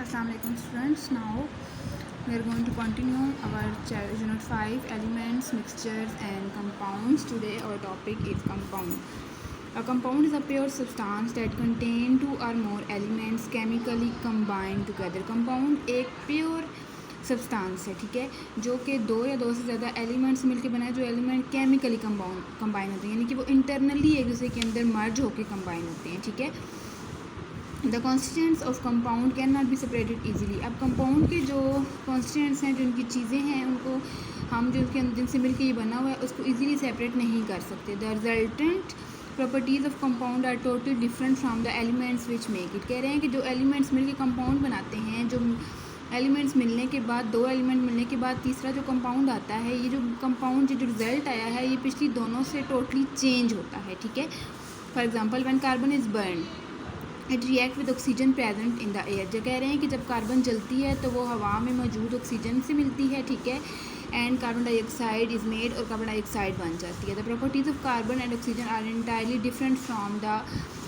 Assalamu alaikum students. Now we are going to continue our unit 5 elements, mixtures and compounds. Today our topic is compound. A compound is a pure substance that contain two or more elements chemically combined together. Compound एक pure substance है, ठीक है, जो कि दो या दो से ज़्यादा एलिमेंट्स मिलकर बना है, जो एलिमेंट केमिकली कंबाइन होते हैं, यानी कि वो इंटरनली एक दूसरे के अंदर मर्ज होकर कंबाइन होते हैं, ठीक है। The constituents of compound can not be separated easily. अब कंपाउंड के जो कॉन्स्टिट्यूंट्स हैं, जो उनकी चीज़ें हैं, उनको हम जो उसके जिनसे मिलकर ये बना हुआ है उसको ईजिली सेपरेट नहीं कर सकते। The resultant properties of compound are totally different from the elements which make it. कह रहे हैं कि जो एलिमेंट्स मिलकर कंपाउंड बनाते हैं, जो एलिमेंट्स मिलने के बाद, दो एलिमेंट मिलने के बाद तीसरा जो कंपाउंड आता है, ये जो कंपाउंड जो रिज़ल्ट आया है ये पिछली दोनों से टोटली चेंज होता है, ठीक है। For example when carbon is burn it react with oxygen present in the air. जो कह रहे हैं कि जब कार्बन जलती है तो वो हवा में मौजूद ऑक्सीजन से मिलती है, ठीक है, and carbon dioxide is made और कार्बन डाइऑक्साइड बन जाती है। The properties of carbon and oxygen are entirely different from the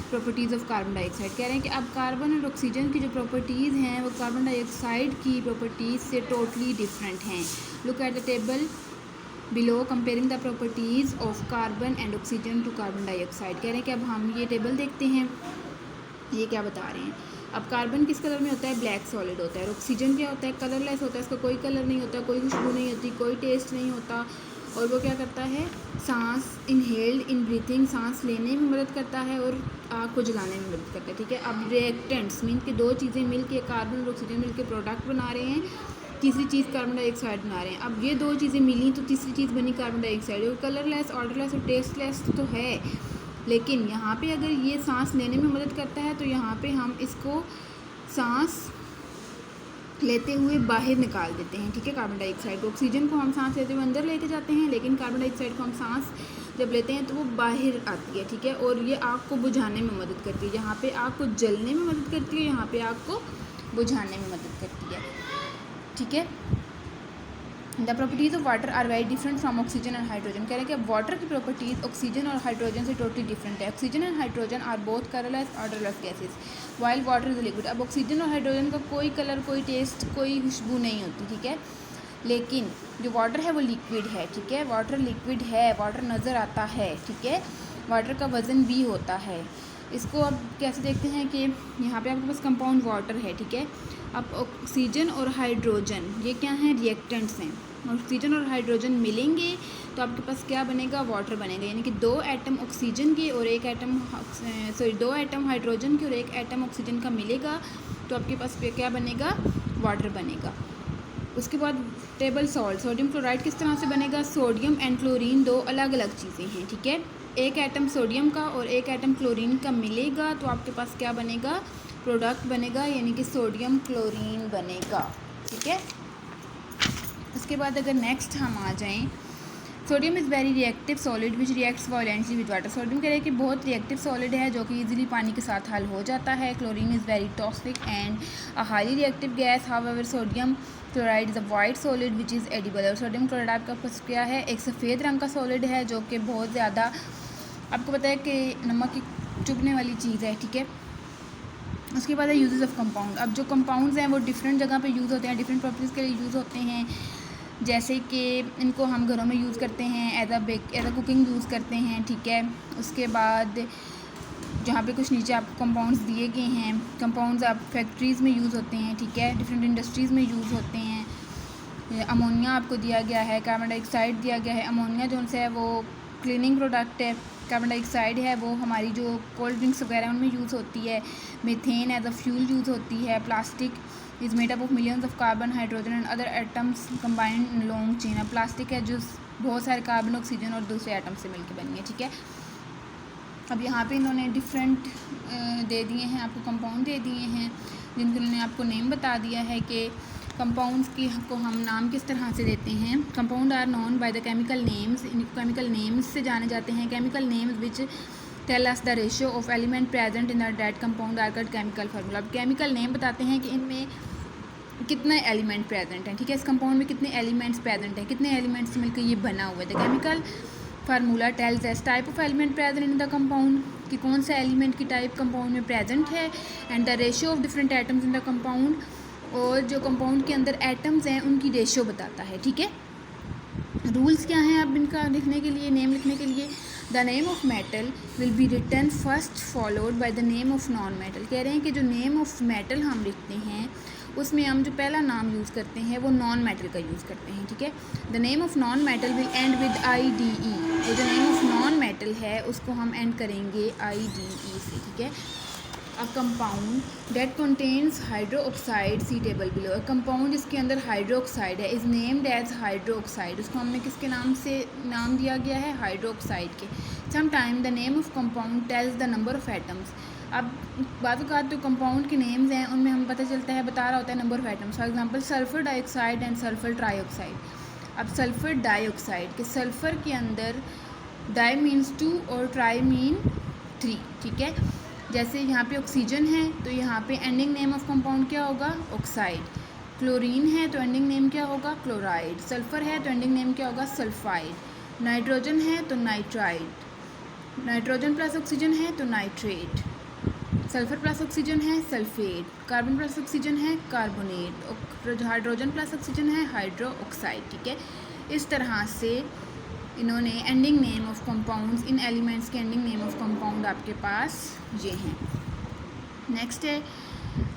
properties of carbon dioxide. कह रहे हैं कि अब कार्बन और ऑक्सीजन की जो प्रॉपर्टीज़ हैं वो कार्बन डाइऑक्साइड की प्रॉपर्टीज़ से टोटली डिफरेंट हैं। Look at the table below comparing the properties of carbon and oxygen to carbon dioxide. कह रहे हैं कि अब हम ये टेबल देखते हैं, ये क्या बता रहे हैं। अब कार्बन किस कलर में होता है? ब्लैक सॉलिड होता है। और ऑक्सीजन क्या होता है? कलरलेस होता है, इसका कोई कलर नहीं होता, कोई खुशबू नहीं होती, कोई टेस्ट नहीं होता, और वो क्या करता है? सांस इनहेल्ड इन ब्रीथिंग, सांस लेने में मदद करता है और आग को जलाने में मदद करता है, ठीक है। अब रिएक्टेंट्स मीन कि दो चीज़ें मिल के, कार्बन और ऑक्सीजन मिल के प्रोडक्ट बना रहे हैं, तीसरी चीज़ कार्बन डाइऑक्साइड बना रहे हैं। अब ये दो चीज़ें मिली तो तीसरी चीज़ बनी कार्बन डाइऑक्साइड। और कलरलेस, ऑर्डरलेस और टेस्टलेस तो है, लेकिन यहाँ पे अगर ये सांस लेने में मदद करता है तो यहाँ पे हम इसको सांस लेते हुए बाहर निकाल देते हैं, ठीक है, कार्बन डाइऑक्साइड को। ऑक्सीजन को हम सांस लेते हुए अंदर लेके जाते हैं, लेकिन कार्बन डाइऑक्साइड को हम सांस जब लेते हैं तो वो बाहर आती है, ठीक है। और ये आग को बुझाने में मदद करती है, यहाँ पे आग को जलने में मदद करती है, यहाँ पे आग को बुझाने में मदद करती है, ठीक है। The properties of water are very different from oxygen and hydrogen. कह रहे हैं कि वाटर की प्रॉपर्टीज़ ऑक्सीजन और हाइड्रोजन से टोटली डिफरेंट है। Oxygen and hydrogen are both colourless odourless gases while water is liquid. अब ऑक्सीजन और हाइड्रोजन का कोई कलर, कोई टेस्ट, कोई खुशबू नहीं होती, ठीक है, लेकिन जो वाटर है वो लिक्विड है, ठीक है। वाटर लिक्विड है, वाटर नज़र आता है, ठीक है, वाटर का वज़न भी होता है। इसको अब कैसे देखते हैं कि यहाँ पे आपके पास कंपाउंड वाटर है, ठीक है। अब ऑक्सीजन और हाइड्रोजन ये क्या हैं? रिएक्टेंट्स हैं। ऑक्सीजन और हाइड्रोजन मिलेंगे तो आपके पास क्या बनेगा? वाटर बनेगा, यानी कि दो एटम ऑक्सीजन के और एक एटम दो एटम हाइड्रोजन के और एक एटम ऑक्सीजन का मिलेगा तो आपके पास क्या बनेगा? वाटर बनेगा। उसके बाद टेबल सॉल्ट, सोडियम क्लोराइड किस तरह से बनेगा? सोडियम एंड क्लोरीन दो अलग अलग चीज़ें हैं, ठीक है। एक एटम सोडियम का और एक एटम क्लोरीन का मिलेगा तो आपके पास क्या बनेगा? प्रोडक्ट बनेगा, यानी कि सोडियम क्लोरीन बनेगा, ठीक है। उसके बाद अगर नेक्स्ट हम आ जाएं, sodium is very reactive solid which reacts violently with water. Sodium कह रहे हैं कि बहुत रिएक्टिव सॉलिड है जो कि इजीली पानी के साथ हल हो जाता है। Chlorine is very toxic and a highly reactive gas. However sodium chloride is a white solid which is edible. और सोडियम क्लोराइड आपका पास क्या है? एक सफ़ेद रंग का सॉलिड है जो कि बहुत ज़्यादा, आपको पता है कि नमक की चुभने वाली चीज़ है, ठीक है। उसके बाद है यूजेस ऑफ कंपाउंड। अब जो कंपाउंड्स हैं वो डिफरेंट जगह पे यूज़ होते हैं, डिफरेंट पर्पज़ के लिए यूज़ होते हैं। जैसे कि इनको हम घरों में यूज़ करते हैं, एज अ कुकिंग यूज़ करते हैं, ठीक है। उसके बाद जहाँ पे कुछ नीचे आपको कंपाउंड्स दिए गए हैं, कंपाउंड्स आप फैक्ट्रीज़ में यूज़ होते हैं, ठीक है, डिफरेंट इंडस्ट्रीज़ में यूज़ होते हैं। अमोनिया आपको दिया गया है, कार्बन डाइऑक्साइड दिया गया है। अमोनिया जो है वो क्लीनिंग प्रोडक्ट है, कार्बन डाइऑक्साइड है वो हमारी जो कोल्ड ड्रिंक्स वगैरह उनमें यूज़ होती है। Methane as a fuel use होती है। Plastic is made up of millions of carbon, hydrogen and other atoms combined in long chain. अब प्लास्टिक है जो बहुत सारे कार्बन, ऑक्सीजन और दूसरे एटम से मिलकर बनी है, ठीक है। अब यहाँ पे इन्होंने डिफरेंट दे दिए हैं, आपको कंपाउंड दे दिए हैं जिनको इन्होंने आपको नेम बता दिया है कि कंपाउंड्स की को हम नाम किस तरह से देते हैं। Compound are known by the chemical names. इनको केमिकल नेम्स से जाने जाते हैं। Chemical names which tell us the ratio of element present in the that compound are called chemical formula. अब केमिकल नेम बताते हैं कि इनमें कितने एलिमेंट प्रेजेंट हैं, ठीक है, इस कंपाउंड में कितने एलिमेंट्स प्रेजेंट हैं, कितने एलिमेंट्स मिलकर ये बना हुआ है। The chemical formula tells us type of element present in the compound, कि कौन सा एलिमेंट की टाइप कंपाउंड में प्रेजेंट है, and the ratio of different atoms in the compound और जो कंपाउंड के अंदर एटम्स हैं उनकी रेशो बताता है, ठीक है। रूल्स क्या हैं अब इनका लिखने के लिए, नेम लिखने के लिए? The name of metal will be written first followed by the name of non metal. कह रहे हैं कि जो नेम ऑफ मेटल हम लिखते हैं उसमें हम जो पहला नाम यूज़ करते हैं वो नॉन मेटल का यूज़ करते हैं, ठीक है। The name of non metal will and with IDE। और जो नेम ऑफ नॉन मेटल है उसको हम एंड करेंगे IDE से, ठीक है। A compound that contains hydroxide see table below. Compound जिसके अंदर हाइड्रोक्साइड है इज़ नेम्ड एज हाइड्रोक्साइड। उसको हमने किसके नाम से नाम दिया गया है? हाइड्रोक्साइड के। Sometime the name of compound tells the number of atoms. अब बात जो कंपाउंड के नेम्स हैं उनमें हमें पता चलता है, बता रहा होता है number of atoms. For example sulphur dioxide and sulphur trioxide. अब सल्फर डाइऑक्साइड के सल्फर के अंदर डाई मीन्स 2 और ट्राई मीन 3, ठीक है। जैसे यहाँ पे ऑक्सीजन है तो यहाँ पे एंडिंग नेम ऑफ कंपाउंड क्या होगा? ऑक्साइड। क्लोरीन है तो एंडिंग नेम क्या होगा? क्लोराइड। सल्फर है तो एंडिंग नेम क्या होगा? सल्फाइड। नाइट्रोजन है तो नाइट्राइड। नाइट्रोजन प्लस ऑक्सीजन है तो नाइट्रेट। सल्फर प्लस ऑक्सीजन है सल्फेट। कार्बन प्लस ऑक्सीजन है कार्बोनेट। हाइड्रोजन प्लस ऑक्सीजन है हाइड्रो ऑक्साइड, ठीक है। इस तरह से इन्होंने ending name of compounds, in elements के एंडिंग नेम ऑफ कंपाउंड आपके पास ये हैं। नेक्स्ट है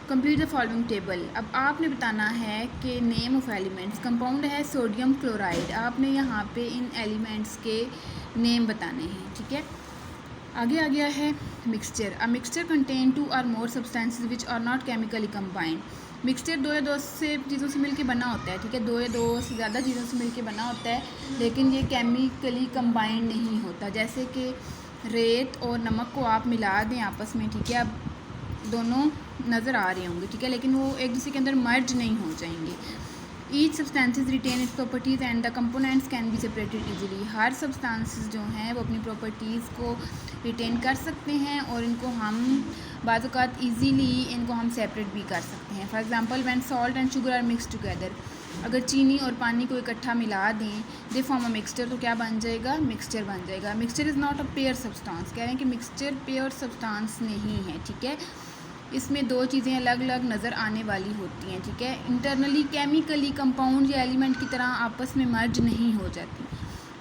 कंप्लीट द फॉलोइंग टेबल। अब आपने बताना है कि नेम ऑफ एलिमेंट्स, कंपाउंड है सोडियम क्लोराइड, आपने यहाँ पे इन एलिमेंट्स के नेम बताने हैं, ठीक है। आगे आ गया है मिक्सचर। अ मिक्सचर कंटेन 2 और more substances which are not chemically combined. Mixture 2 या 2 से चीज़ों से मिलके बना होता है, ठीक है। 2 या 2 से ज़्यादा चीज़ों से मिलके बना होता है, लेकिन ये केमिकली कंबाइंड नहीं होता। जैसे कि रेत और नमक को आप मिला दें आपस में, ठीक है। अब दोनों नज़र आ रहे होंगे, ठीक है, लेकिन वो एक दूसरे के अंदर मर्ज नहीं हो जाएंगे। Each substances retain its properties and the components can be separated easily. हर सब्सटेंसेस जो हैं वो अपनी प्रॉपर्टीज़ को रिटेन कर सकते हैं और इनको हम बाज़ औक़ात ईजीली इनको हम सेपरेट भी कर सकते हैं। For example when salt and sugar are mix together. अगर चीनी और पानी को इकट्ठा मिला दें, दे फॉर्म अ मिक्सचर, तो क्या बन जाएगा? मिक्सचर बन जाएगा। Mixture is not a pair substance. कह रहे हैं कि मिक्सचर पेयर सब्सटेंस नहीं है, ठीक है। इसमें 2 चीज़ें अलग अलग नज़र आने वाली होती हैं, ठीक है। इंटरनली केमिकली कंपाउंड या एलिमेंट की तरह आपस में मर्ज नहीं हो जाती।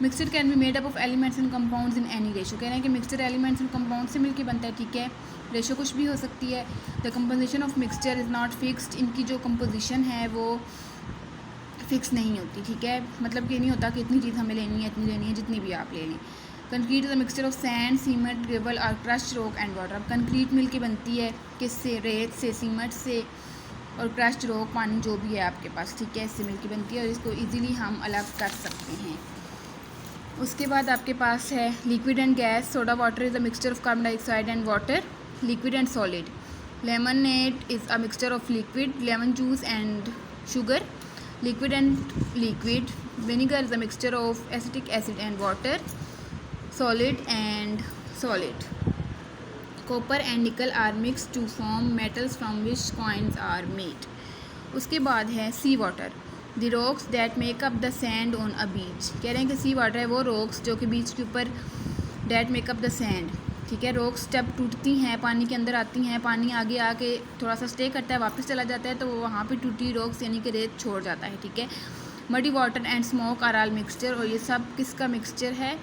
Mixture can be made up of elements and compounds in any ratio. कह रहे हैं कि मिक्सचर एलिमेंट्स एंड कंपाउंड से मिलकर बनता है, ठीक है। रेशो कुछ भी हो सकती है। The composition of mixture is not fixed. इनकी जो कंपोजिशन है वो फिक्स नहीं होती, ठीक है। मतलब कि नहीं होता कि इतनी चीज़ हमें लेनी है, इतनी लेनी है, जितनी भी आप ले लें। Concrete is a mixture of sand, cement, gravel और क्रश्ड रॉक एंड वाटर। अब कंक्रीट मिल के बनती है किससे? रेत से, सीमेंट से और क्रश्ड रॉक, पानी जो भी है आपके पास, ठीक है, इससे मिल के बनती है और इसको इजीली हम अलग कर सकते हैं। उसके बाद आपके पास है liquid and gas. Soda water is a mixture of carbon dioxide and water. Liquid and solid. Lemonade is a mixture of liquid, lemon juice and sugar. Liquid and liquid. Vinegar is a mixture of acetic acid and water. Solid and solid. Copper and nickel are mixed to form metals from which coins are made. उसके बाद है सी water. The rocks that make up the sand on a beach. कह रहे हैं कि सी water है वो rocks जो कि बीच के ऊपर that make up the sand, ठीक है। रॉक्स जब टूटती हैं, पानी के अंदर आती हैं, पानी आगे आके थोड़ा सा स्टे करता है, वापस चला जाता है, तो वहाँ पे टूटी रॉक्स यानी कि रेत छोड़ जाता है, ठीक है। Muddy water and smoke are all mixture. और ये सब किसका मिक्सचर है?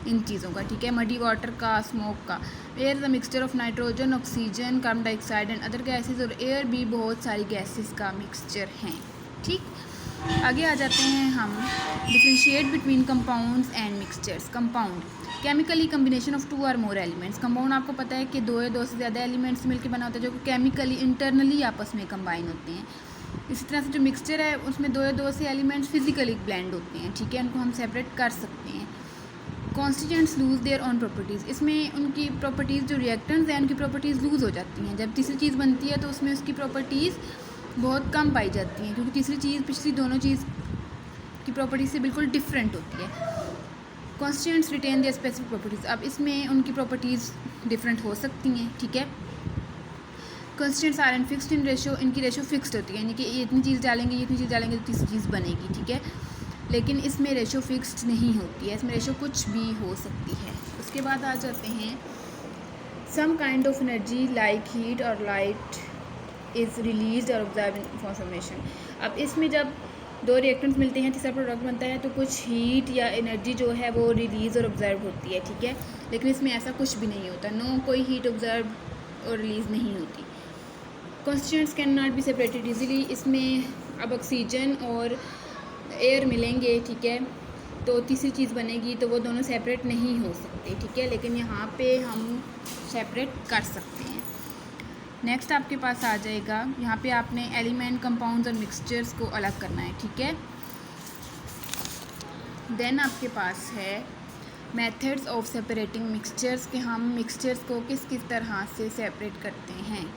इन चीज़ों का, ठीक है। मडी वाटर का, स्मोक का। Air is the mixture of nitrogen, oxygen, carbon dioxide and other gases. और एयर भी बहुत सारी गैसेस का मिक्सचर हैं, ठीक। आगे आ जाते हैं हम differentiate between compounds and mixtures. Compound chemically combination of 2 और मोर एलिमेंट्स। कंपाउंड आपको पता है कि 2 या 2 से ज़्यादा एलिमेंट्स मिलकर बना होता है जो कि केमिकली इंटरनली आपस में कंबाइन होते हैं। इसी तरह से जो मिक्सचर है उसमें 2 या 2 से एलिमेंट्स फिजिकली ब्लेंड होते हैं, ठीक है, उनको हम सेपरेट कर सकते हैं। Constituents lose their on properties. इसमें उनकी प्रॉपर्टीज़ जो रिएक्टेंट्स हैं उनकी प्रॉपर्टीज़ लूज़ हो जाती हैं। जब तीसरी चीज़ बनती है तो उसमें उसकी प्रॉपर्टीज़ बहुत कम पाई जाती हैं, क्योंकि तीसरी चीज़ पिछली दोनों चीज़ की प्रॉपर्टीज़ से बिल्कुल डिफरेंट होती है। Constituents retain their specific properties. अब इसमें उनकी प्रॉपर्टीज़ डिफरेंट हो सकती हैं, ठीक है। Constituents are and fixed in ratio. इनकी रेशो फिक्स्ड होती है, यानी कि ये इतनी चीज़ डालेंगे, ये इतनी चीज़ डालेंगे तो तीसरी चीज़ बनेगी, ठीक है। लेकिन इसमें रेशो फिक्स्ड नहीं होती है, इसमें रेशो कुछ भी हो सकती है। उसके बाद आ जाते हैं some kind of energy like heat और लाइट इज़ रिलीज और ऑब्जर्व इंफॉर्मेशन। अब इसमें जब दो रिएक्टेंट्स मिलते हैं, तीसरा प्रोडक्ट बनता है, तो कुछ हीट या एनर्जी जो है वो रिलीज़ और ऑब्जर्व होती है, ठीक है। लेकिन इसमें ऐसा कुछ भी नहीं होता, नो कोई हीट ऑब्जर्व और रिलीज़ नहीं होती। Constituents can not be separated easily. इसमें अब ऑक्सीजन और एयर मिलेंगे, ठीक है, तो तीसरी चीज़ बनेगी, तो वो दोनों सेपरेट नहीं हो सकते, ठीक है। लेकिन यहाँ पे हम सेपरेट कर सकते हैं। नेक्स्ट आपके पास आ जाएगा, यहाँ पे आपने एलिमेंट, कंपाउंड्स और मिक्सचर्स को अलग करना है, ठीक है। देन आपके पास है मेथड्स ऑफ सेपरेटिंग मिक्सचर्स, के हम मिक्सचर्स को किस किस तरह से सेपरेट करते हैं।